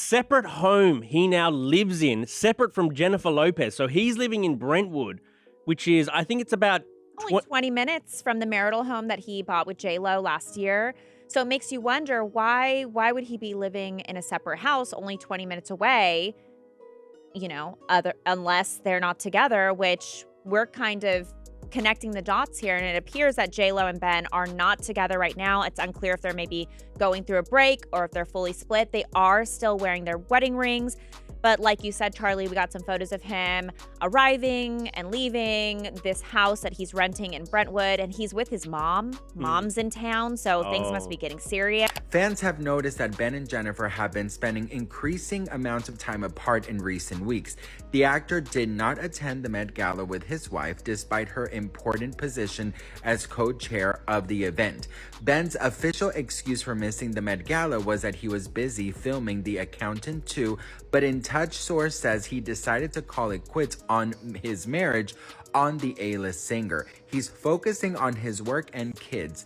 separate home he now lives in, separate from Jennifer Lopez. So he's living in Brentwood, which is, I think it's about Only 20 minutes from the marital home that he bought with J-Lo last year. So it makes you wonder why would he be living in a separate house only 20 minutes away, unless they're not together, which we're kind of connecting the dots here. And it appears that J-Lo and Ben are not together right now. It's unclear if they're maybe going through a break or if they're fully split. They are still wearing their wedding rings. But like you said, Charlie, we got some photos of him arriving and leaving this house that he's renting in Brentwood, and he's with his mom. Mom's in town, so things must be getting serious. Fans have noticed that Ben and Jennifer have been spending increasing amounts of time apart in recent weeks. The actor did not attend the Met Gala with his wife, despite her important position as co-chair of the event. Ben's official excuse for missing the Met Gala was that he was busy filming The Accountant 2, but In Touch source says he decided to call it quits on his marriage on the A-list singer. He's focusing on his work and kids.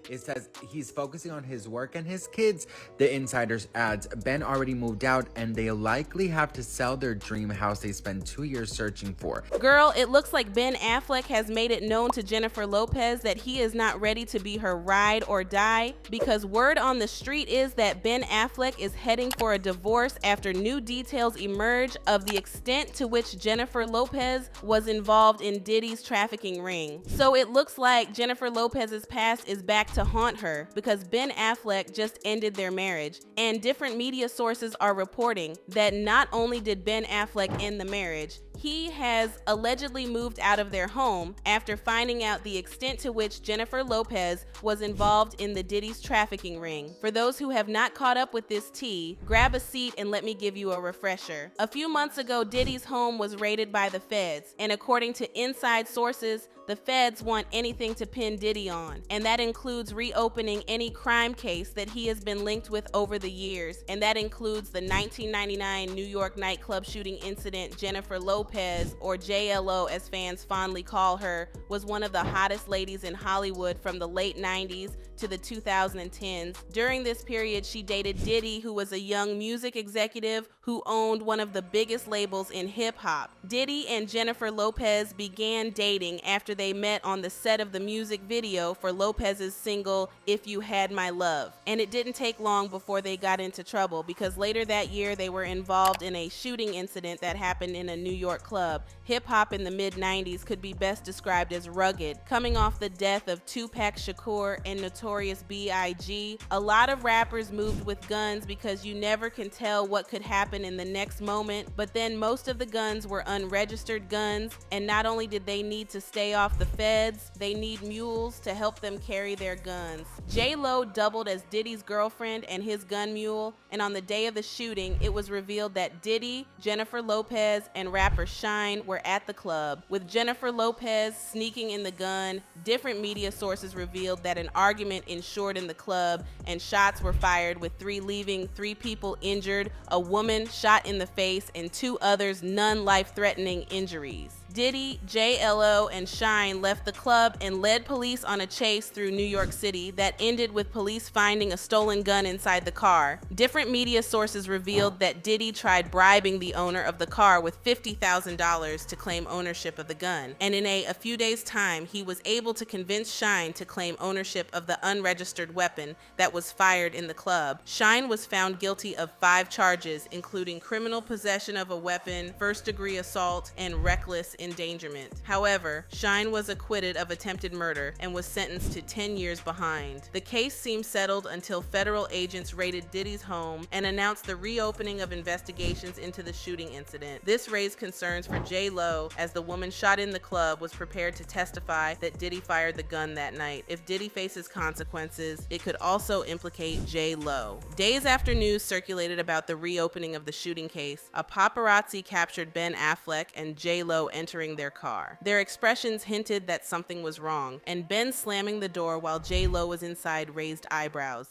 It says he's focusing on his work and his kids. The Insiders adds, Ben already moved out and they likely have to sell their dream house they spent 2 years searching for. Girl, it looks like Ben Affleck has made it known to Jennifer Lopez that he is not ready to be her ride or die, because word on the street is that Ben Affleck is heading for a divorce after new details emerge of the extent to which Jennifer Lopez was involved in Diddy's trafficking ring. So it looks like Jennifer Lopez's past is back to haunt her, because Ben Affleck just ended their marriage, and different media sources are reporting that not only did Ben Affleck end the marriage, he has allegedly moved out of their home after finding out the extent to which Jennifer Lopez was involved in the Diddy's trafficking ring. For those who have not caught up with this tea, grab a seat and let me give you a refresher. A few months ago, Diddy's home was raided by the feds, and according to inside sources, the feds want anything to pin Diddy on, and that includes reopening any crime case that he has been linked with over the years, and that includes the 1999 New York nightclub shooting incident. Jennifer Lopez, or JLO as fans fondly call her, was one of the hottest ladies in Hollywood from the late 90s to the 2010s. During this period, she dated Diddy, who was a young music executive who owned one of the biggest labels in hip-hop. Diddy and Jennifer Lopez began dating after they met on the set of the music video for Lopez's single, If You Had My Love. And it didn't take long before they got into trouble, because later that year they were involved in a shooting incident that happened in a New York club. Hip-hop in the mid-90s could be best described as rugged. Coming off the death of Tupac Shakur and Notorious B.I.G., a lot of rappers moved with guns because you never can tell what could happen in the next moment, but then most of the guns were unregistered guns, and not only did they need to stay off the feds, they need mules to help them carry their guns. J-Lo doubled as Diddy's girlfriend and his gun mule, and on the day of the shooting, it was revealed that Diddy, Jennifer Lopez, and rapper Shine were at the club. With Jennifer Lopez sneaking in the gun, different media sources revealed that an argument ensued in the club and shots were fired, with leaving 3 people injured, a woman shot in the face, and 2 others none life-threatening injuries. Diddy, JLO, and Shine left the club and led police on a chase through New York City that ended with police finding a stolen gun inside the car. Different media sources revealed that Diddy tried bribing the owner of the car with $50,000 to claim ownership of the gun, and in a few days' time, he was able to convince Shine to claim ownership of the unregistered weapon that was fired in the club. Shine was found guilty of 5 charges, including criminal possession of a weapon, first-degree assault, and reckless endangerment. However, Shine was acquitted of attempted murder and was sentenced to 10 years behind. The case seemed settled until federal agents raided Diddy's home and announced the reopening of investigations into the shooting incident. This raised concerns for J-Lo, as the woman shot in the club was prepared to testify that Diddy fired the gun that night. If Diddy faces consequences, it could also implicate J-Lo. Days after news circulated about the reopening of the shooting case, a paparazzi captured Ben Affleck and J-Lo entering their car. Their expressions hinted that something was wrong, and Ben slamming the door while J-Lo was inside raised eyebrows.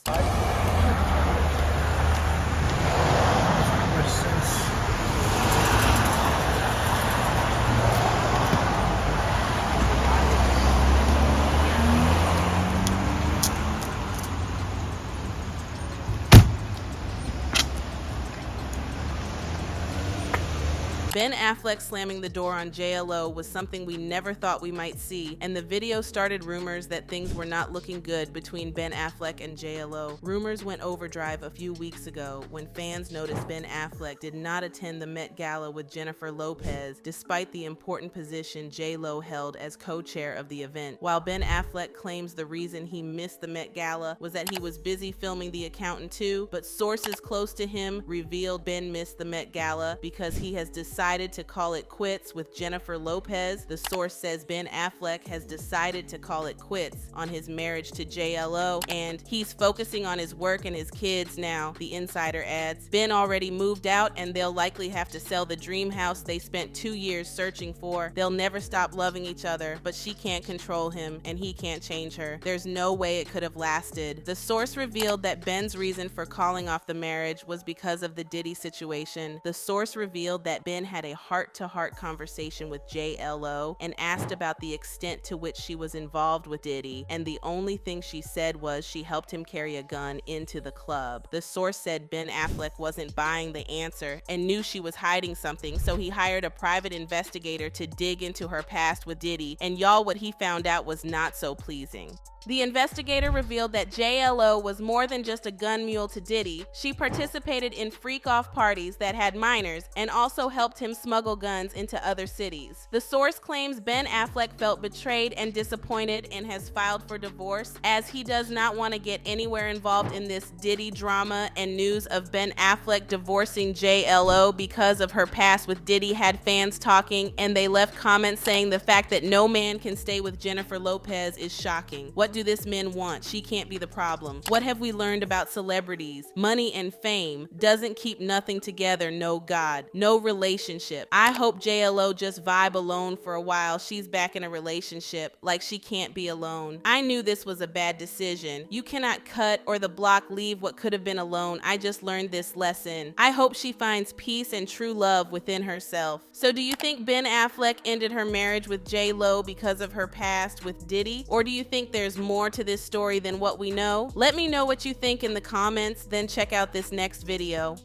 Ben Affleck slamming the door on JLo was something we never thought we might see, and the video started rumors that things were not looking good between Ben Affleck and JLo. Rumors went overdrive a few weeks ago when fans noticed Ben Affleck did not attend the Met Gala with Jennifer Lopez, despite the important position JLo held as co-chair of the event. While Ben Affleck claims the reason he missed the Met Gala was that he was busy filming The Accountant 2, but sources close to him revealed Ben missed the Met Gala because he has decided to call it quits with Jennifer Lopez. The source says Ben Affleck has decided to call it quits on his marriage to JLo, and he's focusing on his work and his kids now, the insider adds. Ben already moved out, and they'll likely have to sell the dream house they spent 2 years searching for. They'll never stop loving each other, but she can't control him, and he can't change her. There's no way it could have lasted. The source revealed that Ben's reason for calling off the marriage was because of the Diddy situation. The source revealed that Ben had a heart-to-heart conversation with JLo and asked about the extent to which she was involved with Diddy, and the only thing she said was she helped him carry a gun into the club. The source said Ben Affleck wasn't buying the answer and knew she was hiding something, so he hired a private investigator to dig into her past with Diddy, and y'all, what he found out was not so pleasing. The investigator revealed that JLo was more than just a gun mule to Diddy. She participated in freak-off parties that had minors and also helped him smuggle guns into other cities. The source claims Ben Affleck felt betrayed and disappointed and has filed for divorce, as he does not want to get anywhere involved in this Diddy drama, and news of Ben Affleck divorcing JLo because of her past with Diddy had fans talking, and they left comments saying the fact that no man can stay with Jennifer Lopez is shocking. What do this men want? She can't be the problem. What have we learned about celebrities? Money and fame doesn't keep nothing together, no God, no relationship. I hope JLo just vibe alone for a while. She's back in a relationship, like she can't be alone. I knew this was a bad decision. You cannot cut or the block leave what could have been alone. I just learned this lesson. I hope she finds peace and true love within herself. So do you think Ben Affleck ended her marriage with JLo because of her past with Diddy? Or do you think there's more to this story than what we know? Let me know what you think in the comments, then check out this next video.